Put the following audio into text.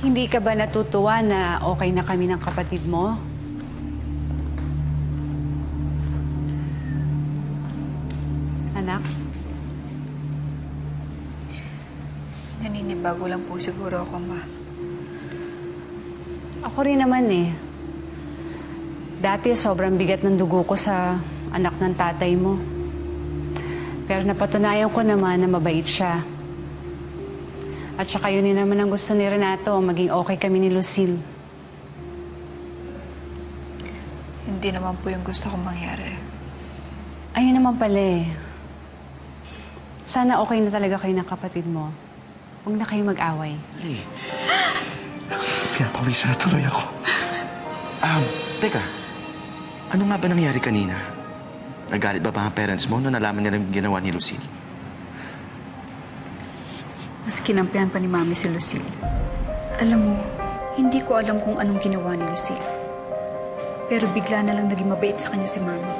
Hindi ka ba natutuwa na okay na kami ng kapatid mo? Anak? Naninibago lang po siguro ako, Ma. Ako rin naman eh. Dati sobrang bigat ng dugo ko sa anak ng tatay mo. Pero napatunayan ko naman na mabait siya. At saka yun din naman ang gusto ni Renato, maging okay kami ni Lucille. Hindi naman po yung gusto kong mangyari. Ayun naman pala eh. Sana okay na talaga kayo ng kapatid mo. Huwag na kayo mag-away. Lee. Pinapawisa na tuloy ako. Teka. Ano nga ba nangyari kanina? Nagalit ba mga parents mo nung nalaman nila yung ginawa ni Lucille? Mas kinampihan pa ni Mami si Lucille. Alam mo, hindi ko alam kung anong ginawa ni Lucille. Pero bigla na lang naging mabait sa kanya si Mami.